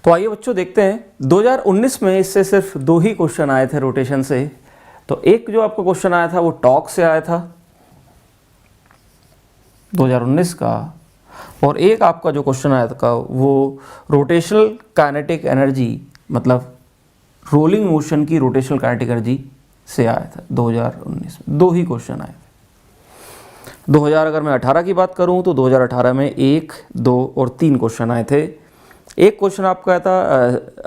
तो आइए बच्चों देखते हैं 2019 में इससे सिर्फ 2 ही क्वेश्चन आए थे रोटेशन से। तो एक जो आपका क्वेश्चन आया था वो टॉर्क से आया था 2019 का, और एक आपका जो क्वेश्चन आया था वो रोटेशनल काइनेटिक एनर्जी मतलब रोलिंग मोशन की रोटेशनल काइनेटिक एनर्जी से आया था 2019 में। 2 ही क्वेश्चन आए थे। 2000 अगर मैं 18 की बात करूं तो 2018 में 1, 2 और 3 क्वेश्चन आए थे। एक क्वेश्चन आपका आया था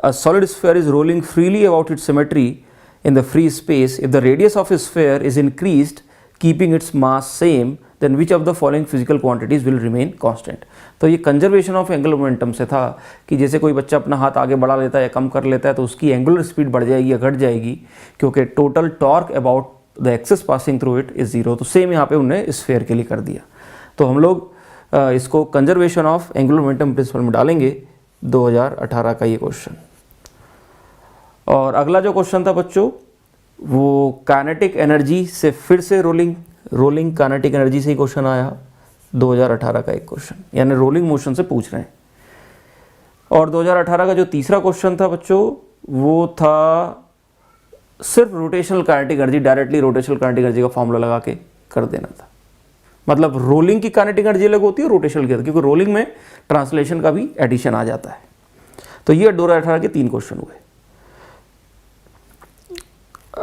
a solid sphere is rolling freely about its symmetry in the free space if the radius of sphere is increased keeping its mass same then which of the following physical quantities will remain constant. तो ये conservation of angular momentum से था कि जैसे कोई बच्चा अपना हाथ आगे बढ़ा लेता है या कम कर लेता है तो उसकी एंगुलर स्पीड बढ़ जाएगी या घट जाएगी, क्योंकि total torque about the axis passing through it is 0। तो सेम यहाँ पे उन्होंने स्फीयर के लिए कर दिया। तो हम लोग इसको conservation of angular momentum principle में डालेंगे 2018 का ये क्वेश्चन। और अगला जो क्वेश्चन था बच्चों वो काइनेटिक एनर्जी से फिर से रोलिंग काइनेटिक एनर्जी से ही क्वेश्चन आया 2018 का एक क्वेश्चन, यानी रोलिंग मोशन से पूछ रहे हैं। और 2018 का जो तीसरा क्वेश्चन था बच्चों वो था सिर्फ rotational kinetic energy, directly rotational kinetic energy का फॉर्मूला लगा के कर देना था। मतलब रोलिंग की काइनेटिक एनर्जी अलग होती है रोटेशनल की, क्योंकि रोलिंग में ट्रांसलेशन का भी एडिशन आ जाता है। तो ये 2018 के 3 क्वेश्चन हुए।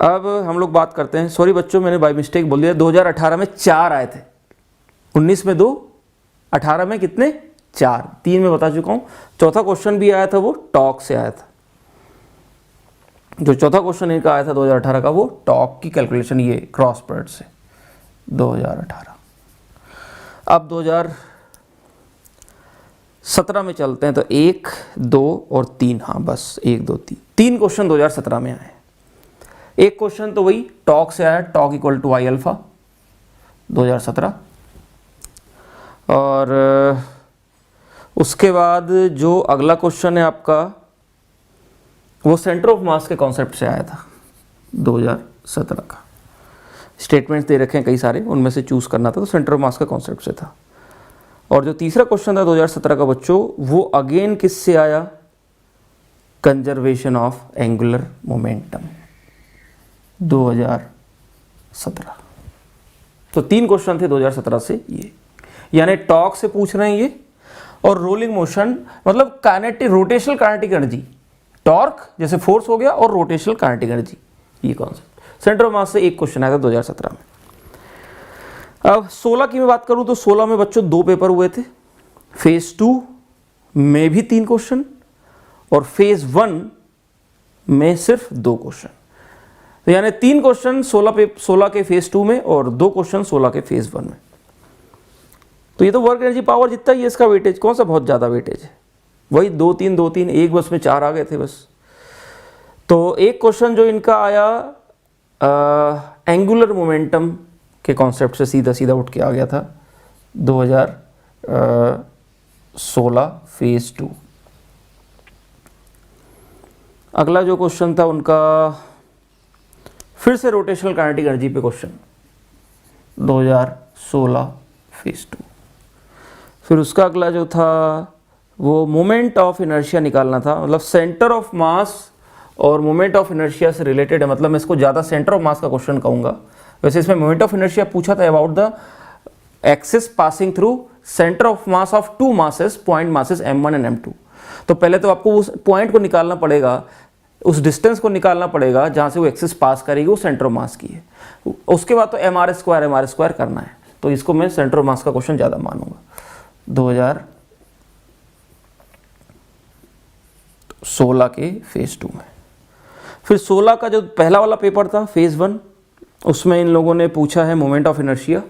अब हम लोग बात करते हैं, सॉरी बच्चों मैंने बाय मिस्टेक बोल दिया, 2018 में 4 आए थे, 19 में 2, 18 में कितने 4, 3 में बता चुका हूँ। चौथा क्वेश्चन भी आया था वो टॉर्क से आया था। जो चौथा क्वेश्चन इनका आया था 2018 का वो टॉर्क की कैलकुलेशन ये क्रॉस प्रोडक्ट से 2018। अब 2017 में चलते हैं तो 1, 2 और 3, हाँ बस 1, 2, 3 क्वेश्चन 2017 में आए। एक क्वेश्चन तो वही टॉर्क से आया, torque equal to I alpha 2017। और उसके बाद जो अगला क्वेश्चन है आपका वो सेंटर ऑफ मास के कॉन्सेप्ट से आया था 2017 का। स्टेटमेंट्स दे रखे हैं कई सारे, उनमें से चूज करना था, तो सेंटर ऑफ मास का कॉन्सेप्ट से था। और जो तीसरा क्वेश्चन था 2017 का बच्चों वो अगेन किससे आया, कंजर्वेशन ऑफ एंगुलर मोमेंटम 2017। तो 3 क्वेश्चन थे 2017 से ये, यानी टॉर्क से पूछ रहे हैं ये, और रोलिंग मोशन मतलब kinetic rotational kinetic energy, torque जैसे फोर्स हो गया और रोटेशनल काइनेटिक एनर्जी, ये कॉन्सेप्ट। सेंटर ऑफ मास से एक क्वेश्चन आया था 2017 में। अब 16 की मैं बात करूं तो 16 में बच्चों 2 पेपर हुए थे। फेज 2 में भी 3 क्वेश्चन और फेज 1 में सिर्फ 2 क्वेश्चन। तो यानी 3 क्वेश्चन 16 के फेज 2 में और 2 क्वेश्चन 16 के फेज 1 में। तो ये तो वर्क एनर्जी पावर जितना ही है इसका वेटेज, कौन सा बहुत ज़्यादा वेटेज है, वही 2, 3, 2, 3, एक बस में 4 आ गए थे बस। तो एक क्वेश्चन जो इनका आया एंगुलर मोमेंटम के कॉन्सेप्ट से सीधा उठ के आ गया था 2016 फेज 2। अगला जो क्वेश्चन था उनका फिर से रोटेशनल काइनेटिक एनर्जी पे क्वेश्चन 2016 फेज 2। फिर उसका अगला जो था वो मोमेंट ऑफ इनर्शिया निकालना था, मतलब सेंटर ऑफ मास और मोमेंट ऑफ इनर्शिया से रिलेटेड है, मतलब मैं इसको ज़्यादा सेंटर ऑफ मास का क्वेश्चन कहूँगा। वैसे इसमें मोमेंट ऑफ इनर्शिया पूछा था about the axis passing through centre of mass of 2 masses, point masses m1 and m2। तो पहले तो आपको उस पॉइंट को निकालना पड़ेगा, उस डिस्टेंस को निकालना पड़ेगा जहाँ से वो एक्सिस पास करेगी, वो सेंटर ऑफ मास की है। उसके बाद तो mr स्क्वायर करना है, तो इसको मैं सेंटर ऑफ मास का क्वेश्चन ज़्यादा मानूंगा 2016 के फेज 2 में। फिर 16 का जो पहला वाला पेपर था फेज 1, उसमें इन लोगों ने पूछा है मोमेंट ऑफ इनर्शिया।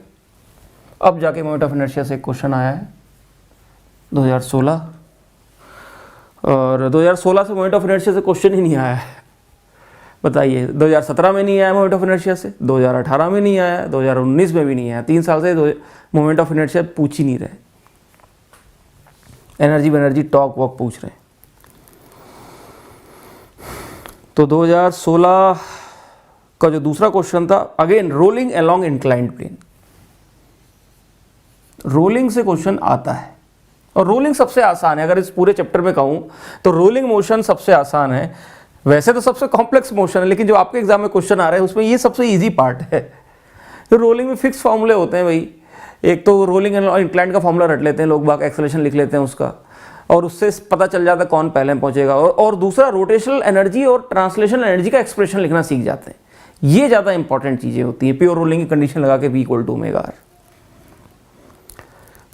अब जाके मोमेंट ऑफ इनर्शिया से एक क्वेश्चन आया है 2016, और 2016 से मोमेंट ऑफ इनर्शिया से क्वेश्चन ही नहीं आया है। बताइए 2017 में नहीं आया मोमेंट ऑफ इनर्शिया से, 2018 में नहीं आया, 2019 में भी नहीं आया। 3 साल से मोमेंट ऑफ इनर्शिया पूछ ही नहीं रहे, एनर्जी टॉक वॉक पूछ रहे हैं। तो 2016 का जो दूसरा क्वेश्चन था again rolling along inclined plane, rolling से क्वेश्चन आता है और रोलिंग सबसे आसान है। अगर इस पूरे चैप्टर में कहूँ तो रोलिंग मोशन सबसे आसान है। वैसे तो सबसे कॉम्प्लेक्स मोशन है, लेकिन जो आपके एग्जाम में क्वेश्चन आ रहे हैं उसमें ये सबसे इजी पार्ट है। तो रोलिंग में फिक्स फॉर्मूले होते हैं भाई। एक तो रोलिंग इंक्लाइंड का फॉर्मूला रट लेते हैं लोग बाग, एक्सेलरेशन लिख लेते हैं उसका, और उससे पता चल जाता है कौन पहले पहुंचेगा। और दूसरा रोटेशनल एनर्जी और ट्रांसलेशनल एनर्जी का एक्सप्रेशन लिखना सीख जाते हैं। ये ज़्यादा इंपॉर्टेंट चीज़ें होती हैं प्योर रोलिंग की कंडीशन लगा के V = ओमेगा r।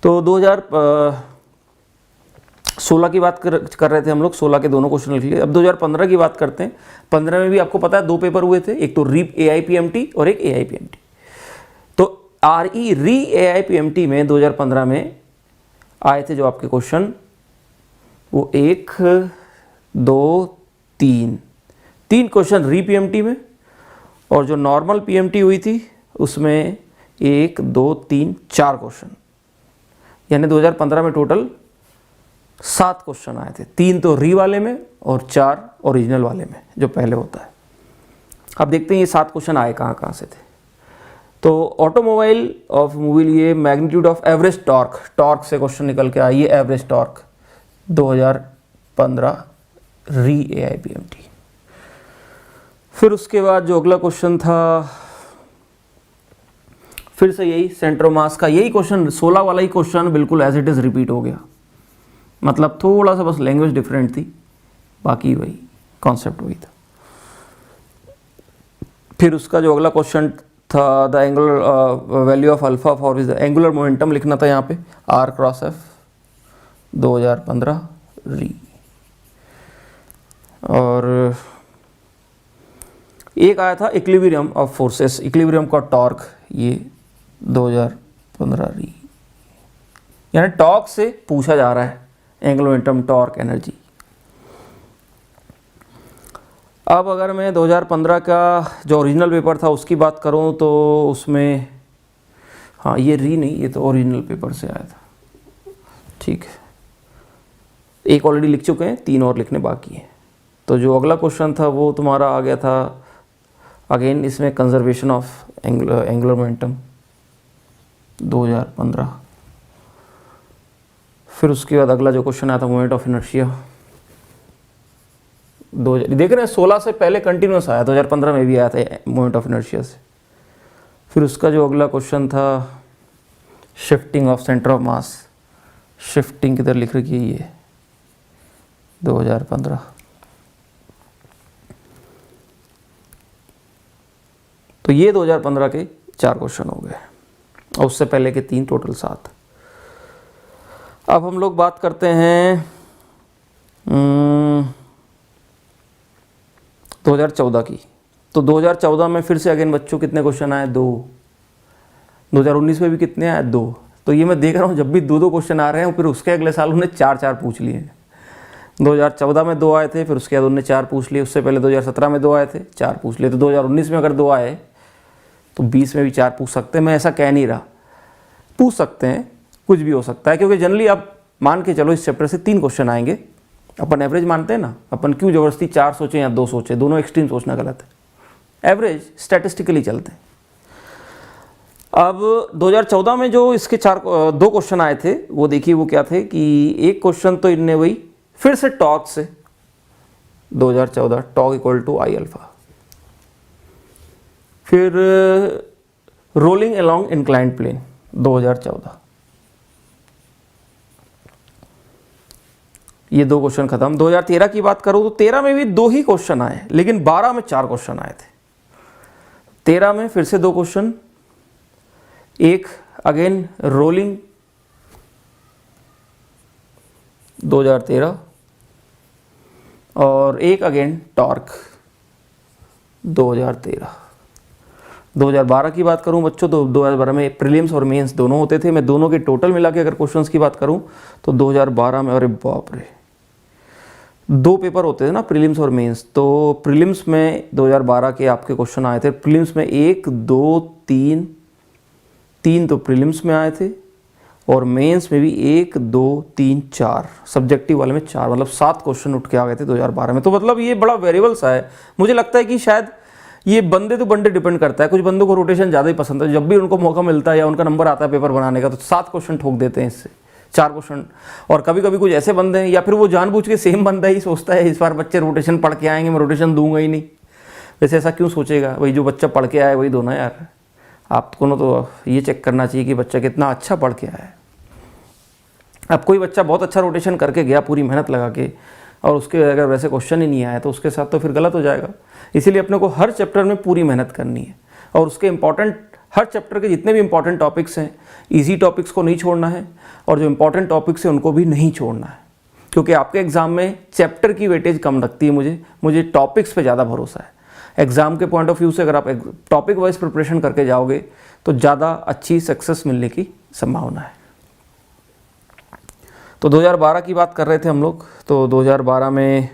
तो 2016 की बात कर रहे थे हम लोग, 16 के दोनों क्वेश्चन लिख लिए। अब 2015 की बात करते हैं। 15 में भी आपको पता है 2 पेपर हुए थे, एक तो AIPMT और एक AIPMT। तो री AIPMT में 2015 में आए थे जो आपके क्वेश्चन, वो 1 2 3 क्वेश्चन री PMT में, और जो नॉर्मल PMT हुई थी उसमें 1 2 3 4 क्वेश्चन, यानी 2015 में टोटल 7 क्वेश्चन आए थे। 3 तो री वाले में और 4 ओरिजिनल वाले में जो पहले होता है। अब देखते हैं ये 7 क्वेश्चन आए कहाँ से थे। तो ऑटोमोबाइल ऑफ मूवी लिए मैग्नीट्यूड ऑफ एवरेज टॉर्क से क्वेश्चन निकल के आई है, एवरेज टॉर्क 2015 री AIPMT। फिर उसके बाद जो अगला क्वेश्चन था, फिर से यही सेंटर ऑफ मास का यही क्वेश्चन, 16 वाला ही क्वेश्चन बिल्कुल एज इट इज़ रिपीट हो गया। मतलब थोड़ा सा बस लैंग्वेज डिफरेंट थी, बाकी वही कॉन्सेप्ट वही था। फिर उसका जो अगला क्वेश्चन था, the angular value of alpha for is the angular momentum लिखना था यहाँ पे, R×F 2015 री। और एक आया था इक्विलिब्रियम ऑफ फोर्सेस, इक्विलिब्रियम का टॉर्क, ये 2015 री। यानी टॉर्क से पूछा जा रहा है, एंगुलर मोमेंटम, टॉर्क, एनर्जी। अब अगर मैं 2015 का जो ओरिजिनल पेपर था उसकी बात करूं तो उसमें, हाँ ये री नहीं, ये तो ओरिजिनल पेपर से आया था, ठीक है। एक ऑलरेडी लिख चुके हैं, 3 और लिखने बाकी हैं। तो जो अगला क्वेश्चन था वो तुम्हारा आ गया था, अगेन इसमें कंजर्वेशन ऑफ एंगुलर मोमेंटम 2015। फिर उसके बाद अगला जो क्वेश्चन आया था मोमेंट ऑफ इनर्शिया, देख रहे हैं 16 से पहले कंटिन्यूस आया, 2015 में भी आया था मोमेंट ऑफ इनर्शिया से। फिर उसका जो अगला क्वेश्चन था shifting of centre of mass, shifting किधर लिख रखी है ये 2015। तो ये 2015 के 4 क्वेश्चन हो गए, और उससे पहले के 3, टोटल 7। अब हम लोग बात करते हैं 2014 की। तो 2014 में फिर से अगेन बच्चों कितने क्वेश्चन आए, 2। 2019 में भी कितने आए, 2। तो ये मैं देख रहा हूँ जब भी 2 क्वेश्चन आ रहे हैं, फिर उसके अगले साल उन्होंने 4 पूछ लिए। 2014 में 2 आए थे, फिर उसके बाद उन्होंने 4 पूछ लिए। उससे पहले 2017 में 2 आए थे, 4 पूछ लिए। तो 2019 में अगर 2 आए तो 20 में भी 4 पूछ सकते हैं। मैं ऐसा कह नहीं रहा, पूछ सकते हैं, कुछ भी हो सकता है, क्योंकि जनरली आप मान के चलो इस चैप्टर से 3 क्वेश्चन आएंगे। अपन एवरेज मानते हैं ना, अपन क्यों ज़बरदस्ती 4 सोचें या 2 सोचें, दोनों एक्सट्रीम सोचना गलत है। एवरेज स्टैटिस्टिकली चलते हैं। अब 2014 में जो इसके 2 क्वेश्चन आए थे वो देखिए वो क्या थे कि एक क्वेश्चन तो इनने वही फिर से टॉर्क से 2014 टॉर्क = I अल्फा, फिर रोलिंग अलोंग इंक्लाइंड प्लेन 2014, ये 2 क्वेश्चन खत्म। 2013 की बात करूँ तो 13 में भी 2 ही क्वेश्चन आए, लेकिन 12 में 4 क्वेश्चन आए थे। 13 में फिर से 2 क्वेश्चन, एक अगेन रोलिंग 2013 और एक अगेन टॉर्क 2013। 2012 की बात करूं बच्चों तो 2012 में प्रीलिम्स और मेंस दोनों होते थे। मैं दोनों के टोटल मिला के अगर क्वेश्चंस की बात करूं तो 2012 में, अरे बाप रे, 2 पेपर होते थे ना, प्रीलिम्स और मेंस। तो प्रीलिम्स में 2012 के आपके क्वेश्चन आए थे। प्रीलिम्स में 1 2 3 तो प्रीलिम्स में आए थे, और मेंस में भी 1 2 3 4, सब्जेक्टिव वाले में 4, मतलब 7 क्वेश्चन उठ के आ गए थे 2012 में। तो मतलब ये बड़ा वेरिएबल सा है। मुझे लगता है कि शायद ये बंदे तो बंदे डिपेंड करता है। कुछ बंदों को रोटेशन ज़्यादा ही पसंद है, जब भी उनको मौका मिलता है या उनका नंबर आता है पेपर बनाने का तो 7 क्वेश्चन ठोक देते हैं इससे। 4 क्वेश्चन। और कभी कभी कुछ ऐसे बंदे हैं, या फिर वो जानबूझ के सेम बंदा ही सोचता है इस बार बच्चे रोटेशन पढ़ के आएंगे, मैं रोटेशन दूंगा ही नहीं। वैसे ऐसा क्यों सोचेगा, वही जो बच्चा पढ़ के आया वही दो ना यार। आपको तो ये चेक करना चाहिए कि बच्चा कितना अच्छा पढ़ के आया है। अब कोई बच्चा बहुत अच्छा रोटेशन करके गया पूरी मेहनत लगा के, और उसके अगर वैसे क्वेश्चन ही नहीं आया तो उसके साथ तो फिर गलत हो जाएगा। इसीलिए अपने को हर चैप्टर में पूरी मेहनत करनी है, और उसके इंपॉर्टेंट, हर चैप्टर के जितने भी इंपॉर्टेंट टॉपिक्स हैं, इजी टॉपिक्स को नहीं छोड़ना है, और जो इंपॉर्टेंट टॉपिक्स हैं उनको भी नहीं छोड़ना है। क्योंकि आपके एग्ज़ाम में चैप्टर की वेटेज कम लगती है, मुझे टॉपिक्स पे ज़्यादा भरोसा है। एग्ज़ाम के पॉइंट ऑफ व्यू से अगर आप टॉपिक वाइज प्रिपरेशन करके जाओगे तो ज़्यादा अच्छी सक्सेस मिलने की संभावना है। तो 2012 की बात कर रहे थे हम लोग। तो 2012 में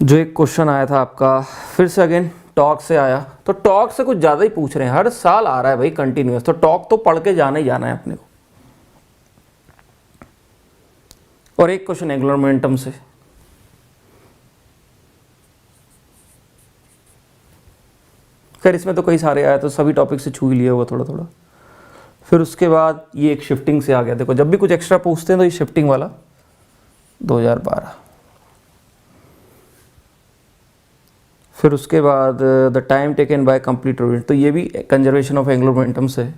जो एक क्वेश्चन आया था आपका, फिर से अगेन टॉक से आया। तो टॉक से कुछ ज़्यादा ही पूछ रहे हैं, हर साल आ रहा है भाई कंटिन्यूस। तो टॉक तो पढ़ के जाना ही जाना है अपने को। और एक क्वेश्चन एंगुलर मोमेंटम से, खैर इसमें तो कई सारे आए तो सभी टॉपिक से छू ही लिया होगा थोड़ा थोड़ा। फिर उसके बाद ये एक शिफ्टिंग से आ गया। देखो जब भी कुछ एक्स्ट्रा पूछते हैं तो ये शिफ्टिंग वाला 2012। फिर उसके बाद the time taken by complete rotation, तो ये भी कंजर्वेशन ऑफ एंगुलर मोमेंटम से।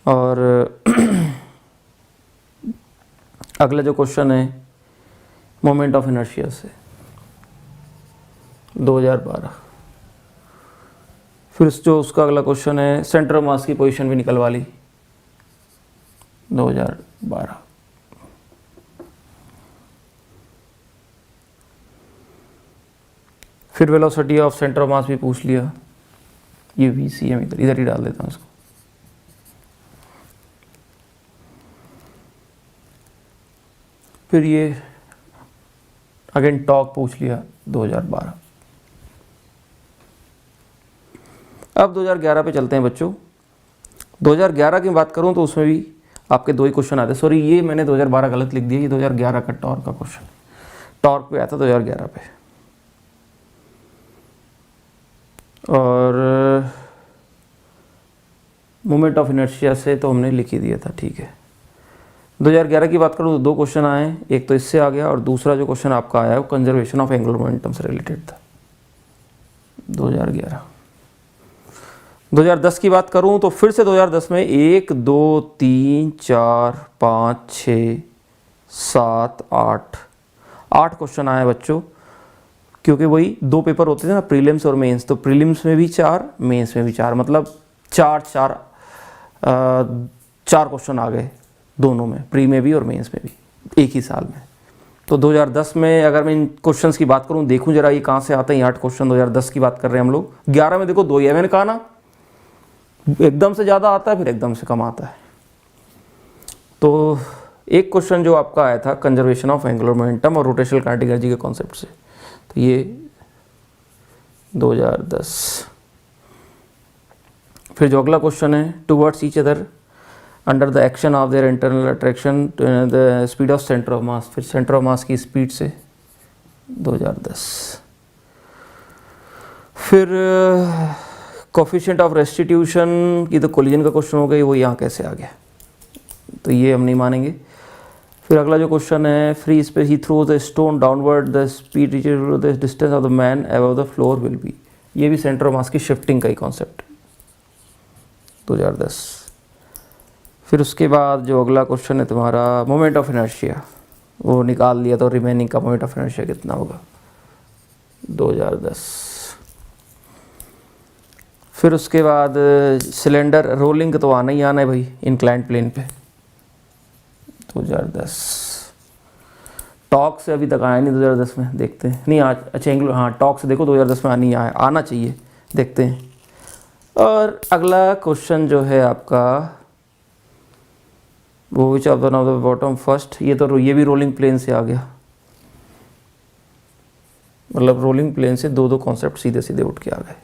और अगला जो क्वेश्चन है मोमेंट ऑफ इनर्शिया से 2012। फिर जो उसका अगला क्वेश्चन है सेंटर ऑफ मास की पोजीशन भी निकलवा ली 2012। फिर velocity of centre of mass भी पूछ लिया। ये VCM इधर ही डाल देता हूँ इसको। फिर ये अगेन टॉक पूछ लिया 2012। अब 2011 पे चलते हैं बच्चों। 2011 की बात करूं तो उसमें भी आपके 2 ही क्वेश्चन आते हैं। सॉरी ये मैंने 2012 गलत लिख दिया, ये 2011 का टॉर्क का क्वेश्चन, टॉर्क पे आया था 2011 पे। और मोमेंट ऑफ इनर्शिया से तो हमने लिख ही दिया था, ठीक है। 2011 की बात करूँ तो 2 क्वेश्चन आए, एक तो इससे आ गया और दूसरा जो क्वेश्चन आपका आया है वो कंजर्वेशन ऑफ एंगुलर मोमेंटम से रिलेटेड था 2011। 2010 की बात करूं तो फिर से 2010 में 1 2 3 4 5 6 7 8 क्वेश्चन आए बच्चों। क्योंकि वही 2 पेपर होते थे ना, प्रीलिम्स और मेंस। तो प्रीलिम्स में भी 4, मेंस में भी 4, मतलब 4 क्वेश्चन आ गए दोनों में, प्री में भी और मेंस में भी, एक ही साल में। तो 2010 में अगर मैं इन क्वेश्चंस की बात करूं, देखूं जरा ये कहाँ से आते हैं। 8 क्वेश्चन 2010 की बात कर रहे हैं हम लोग। 11 में देखो 2 ही है, मैंने कहा ना एकदम से ज़्यादा आता है फिर एकदम से कम आता है। तो एक क्वेश्चन जो आपका आया था कंजर्वेशन ऑफ एंगुलर मोमेंटम और रोटेशनल काइनेटिक एनर्जी के कॉन्सेप्ट से, तो ये 2010। फिर जो अगला क्वेश्चन है towards each other under the action of their internal attraction the speed of centre of mass, फिर सेंटर ऑफ मास की स्पीड से 2010। फिर कोफिशिएंट ऑफ रेस्टिट्यूशन की तो कोलिजन का क्वेश्चन हो गया, वो यहाँ कैसे आ गया, तो ये हम नहीं मानेंगे। फिर अगला जो क्वेश्चन है free space he throw the stone downward the speed reachable the distance of the man above the floor will be, ये भी सेंटर ऑफ मास की शिफ्टिंग का ही कॉन्सेप्ट 2010। फिर उसके बाद जो अगला क्वेश्चन है तुम्हारा मोमेंट ऑफ इनर्शिया, वो निकाल लिया तो रिमेनिंग का मोमेंट ऑफ इनर्शिया कितना होगा 2010। फिर उसके बाद सिलेंडर रोलिंग तो आना ही आना है भाई इंक्लाइंड प्लेन पे 2010। टॉक से अभी तक आया नहीं 2010 में, देखते हैं। नहीं आज अच्छा एंगुलर, हाँ टॉक से देखो 2010 में आनी आना चाहिए, देखते हैं। और अगला क्वेश्चन जो है आपका वो विच of the of the bottom first, ये भी रोलिंग प्लेन से आ गया, मतलब रोलिंग प्लेन से 2 कॉन्सेप्ट सीधे सीधे उठ के आ गए।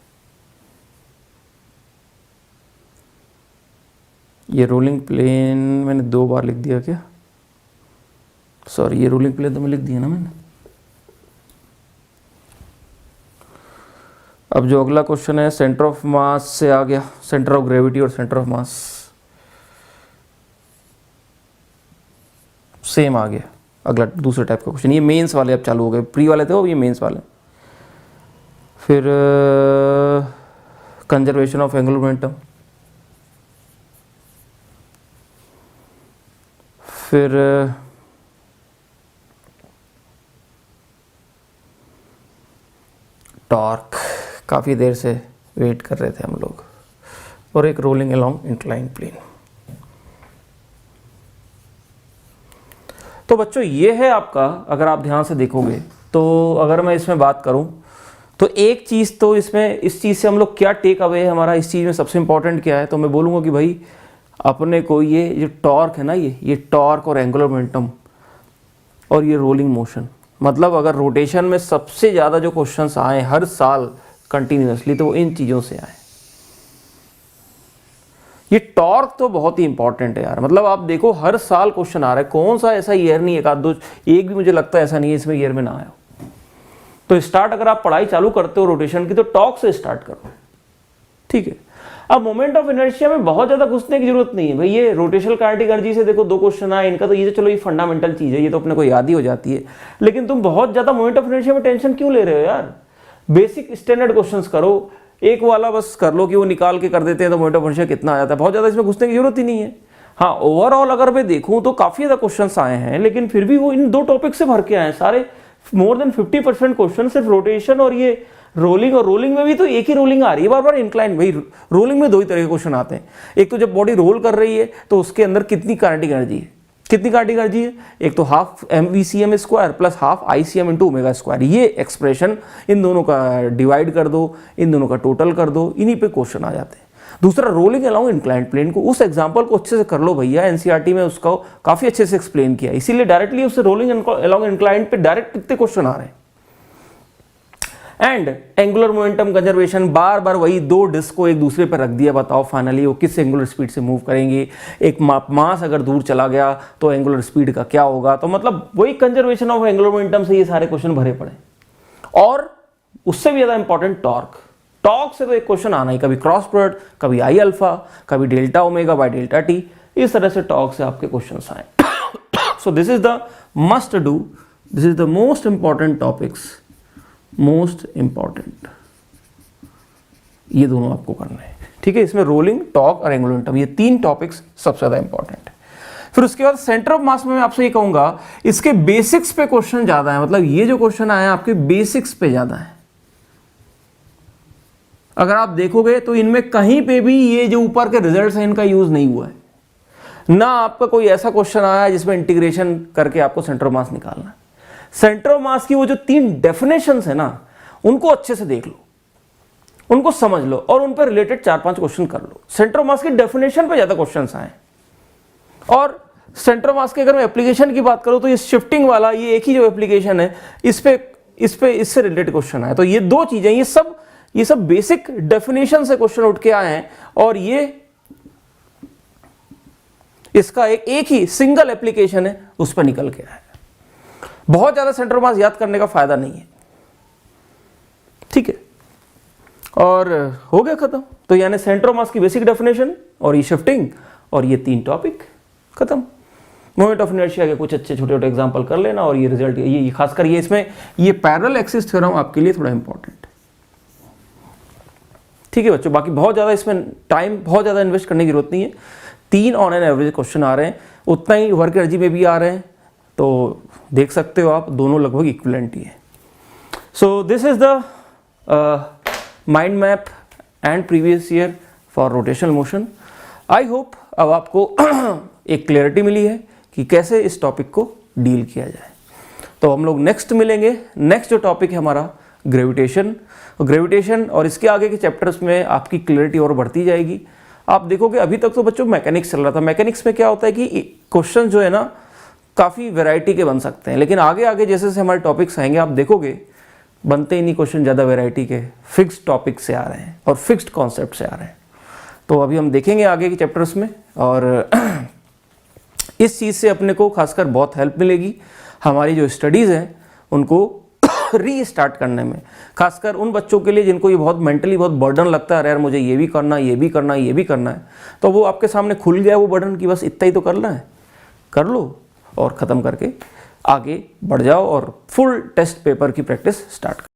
ये रोलिंग प्लेन मैंने 2 बार लिख दिया क्या, सॉरी ये रोलिंग प्लेन तो मैं लिख दिया ना मैंने। अब जो अगला क्वेश्चन है सेंटर ऑफ मास से आ गया, सेंटर ऑफ ग्रेविटी और सेंटर ऑफ मास सेम आ गया। अगला दूसरे टाइप का क्वेश्चन, ये मेंस वाले अब चालू हो गए, प्री वाले थे वो, ये मेंस वाले। फिर कंजर्वेशन ऑफ एंगुलर मोमेंटम, फिर टॉर्क, काफ़ी देर से वेट कर रहे थे हम लोग, और एक रोलिंग अलोंग इंक्लाइन प्लेन। तो बच्चों ये है आपका, अगर आप ध्यान से देखोगे तो अगर मैं इसमें बात करूं तो एक चीज़ तो इसमें, इस चीज़ से हम लोग क्या टेक अवे है हमारा, इस चीज़ में सबसे इंपॉर्टेंट क्या है, तो मैं बोलूँगा कि भाई अपने को ये जो टॉर्क है ना, ये टॉर्क और एंगुलर मोमेंटम और ये रोलिंग मोशन, मतलब अगर रोटेशन में सबसे ज़्यादा जो क्वेश्चंस आए हर साल कंटिन्यूसली तो वो इन चीज़ों से आए। ये टॉर्क तो बहुत ही इंपॉर्टेंट है यार, मतलब आप देखो हर साल क्वेश्चन आ रहा है, कौन सा ऐसा ईयर नहीं, एक भी मुझे लगता है ऐसा नहीं है इसमें ईयर में ना आया। तो स्टार्ट अगर आप पढ़ाई चालू करते हो रोटेशन की तो टॉर्क से स्टार्ट करो, ठीक है। अब मोमेंट ऑफ इनर्शिया में बहुत ज्यादा घुसने की जरूरत नहीं है भाई, ये रोटेशनल काइनेटिक एनर्जी से देखो 2 क्वेश्चन आए इनका, तो ये चलो ये फंडामेंटल चीज है, ये तो अपने को याद ही हो जाती है, लेकिन तुम बहुत ज्यादा मोमेंट ऑफ इनर्शिया में टेंशन क्यों ले रहे हो यार। बेसिक स्टैंडर्ड क्वेश्चंस करो, एक वाला बस कर लो कि वो निकाल के कर देते हैं तो मोमेंट ऑफ इनर्शिया कितना आ जाता है, बहुत ज्यादा इसमें घुसने की जरूरत ही नहीं है। हाँ ओवरऑल अगर मैं देखूं तो काफी ज्यादा क्वेश्चंस आए हैं, लेकिन फिर भी वो इन 2 टॉपिक से भर के आए सारे, मोर देन 50% क्वेश्चन सिर्फ रोटेशन और ये रोलिंग, और रोलिंग में भी तो एक ही रोलिंग आ रही है बार बार, इंक्लाइन। भाई रोलिंग में 2 ही तरह के क्वेश्चन आते हैं, एक तो जब बॉडी रोल कर रही है तो उसके अंदर कितनी काइनेटिक एनर्जी है, कितनी काइनेटिक एनर्जी है, एक तो half mvcm² plus half ICM into omega, ये एक्सप्रेशन इन दोनों का डिवाइड कर दो, इन दोनों का टोटल कर दो, इन्हीं पे क्वेश्चन आ जाते हैं। दूसरा रोलिंग अलोंग इंक्लाइंड प्लेन को, उस एग्जांपल को अच्छे से कर लो भैया, एनसीईआरटी में उसको काफी अच्छे से एक्सप्लेन किया, इसीलिए डायरेक्टली उससे रोलिंग अलोंग इंक्लाइंड पे डायरेक्ट कितने क्वेश्चन आ रहे हैं। एंड एंगुलर मोमेंटम कंजर्वेशन, बार बार वही 2 डिस्क को एक दूसरे पर रख दिया, बताओ फाइनली वो किस एंगुलर स्पीड से मूव करेंगे, एक मास अगर दूर चला गया तो एंगुलर स्पीड का क्या होगा, तो मतलब वही कंजर्वेशन ऑफ एंगुलर मोमेंटम से ये सारे क्वेश्चन भरे पड़े। और उससे भी ज्यादा इंपॉर्टेंट टॉर्क, टॉर्क से तो एक क्वेश्चन आना ही, कभी क्रॉस प्रोडक्ट, कभी I अल्फा, कभी delta omega by delta T, इस तरह से टॉर्क से आपके क्वेश्चन आए। So this is the must do, this is the most important topics, most important, ये दोनों आपको करना है, ठीक है। इसमें रोलिंग, टॉर्क और एंगुलर मोमेंटम, ये 3 टॉपिक्स सबसे ज्यादा इंपॉर्टेंट है। फिर उसके बाद सेंटर ऑफ मास में मैं आपसे ये कहूंगा इसके बेसिक्स पे क्वेश्चन ज्यादा है, मतलब ये जो क्वेश्चन आए आपके बेसिक्स पे ज्यादा है। अगर आप देखोगे तो इनमें कहीं पे भी ये जो ऊपर के रिजल्ट्स हैं इनका यूज नहीं हुआ है, ना आपका कोई ऐसा क्वेश्चन आया है जिसमें इंटीग्रेशन करके आपको सेंटर ऑफ मास निकालना है। सेंटर ऑफ मास की वो जो 3 डेफिनेशंस है ना, उनको अच्छे से देख लो, उनको समझ लो और उन पर रिलेटेड 4-5 क्वेश्चन कर लो। सेंटर ऑफ मास की डेफिनेशन पे ज्यादा क्वेश्चंस आए, और सेंटर ऑफ मास के अगर मैं एप्लीकेशन की बात करूं तो ये शिफ्टिंग वाला, ये एक ही जो एप्लीकेशन है इससे रिलेटेड क्वेश्चन आए। तो ये 2 चीजें, ये सब बेसिक डेफिनेशन से क्वेश्चन उठ के आए हैं, और ये इसका एक ही सिंगल एप्लीकेशन है, उस पर निकल के आया है। बहुत ज्यादा सेंटर ऑफ मास याद करने का फायदा नहीं है, ठीक है। और हो गया खत्म। तो यानी सेंटर ऑफ मास की बेसिक डेफिनेशन और ये शिफ्टिंग और ये 3 टॉपिक खत्म। मोमेंट ऑफ इनर्शिया के कुछ अच्छे छोटे छोटे एग्जांपल कर लेना, और ये रिजल्ट, ये खासकर ये इसमें ये पैरेलल एक्सिस थ्योरम आपके लिए थोड़ा इंपॉर्टेंट है, ठीक है बच्चों। बाकी बहुत ज्यादा इसमें टाइम बहुत ज्यादा इन्वेस्ट करने की जरूरत नहीं है। 3 ऑन एन एवरेज क्वेश्चन आ रहे हैं, उतना ही वर्क एनर्जी में भी आ रहे हैं, तो देख सकते हो आप, दोनों लगभग इक्विवेलेंट ही है। So this is the mind map and previous year for rotational motion. I hope अब आपको एक क्लैरिटी मिली है कि कैसे इस टॉपिक को डील किया जाए। तो हम लोग नेक्स्ट मिलेंगे। नेक्स्ट जो टॉपिक है हमारा ग्रेविटेशन, और इसके आगे के चैप्टर्स में आपकी क्लैरिटी और बढ़ती जाएगी। आप देखोगे अभी तक तो बच्चों मैकेनिक्स चल रहा था, मैकेनिक्स में क्या होता है कि क्वेश्चन जो है ना काफ़ी वैरायटी के बन सकते हैं, लेकिन आगे आगे जैसे जैसे हमारे टॉपिक्स आएंगे आप देखोगे बनते ही नहीं क्वेश्चन ज़्यादा वैरायटी के, फिक्स्ड टॉपिक से आ रहे हैं और फिक्स्ड कॉन्सेप्ट से आ रहे हैं। तो अभी हम देखेंगे आगे के चैप्टर्स में, और इस चीज़ से अपने को खासकर बहुत हेल्प मिलेगी। हमारी जो स्टडीज़ हैं उनको रीस्टार्ट करने में, खासकर उन बच्चों के लिए जिनको ये बहुत मेंटली बहुत बर्डन लगता है, यार मुझे ये भी करना है, ये भी करना है, ये भी करना है, तो वो आपके सामने खुल गया वो बर्डन कि बस इतना ही तो करना है, कर लो और ख़त्म करके आगे बढ़ जाओ और फुल टेस्ट पेपर की प्रैक्टिस स्टार्ट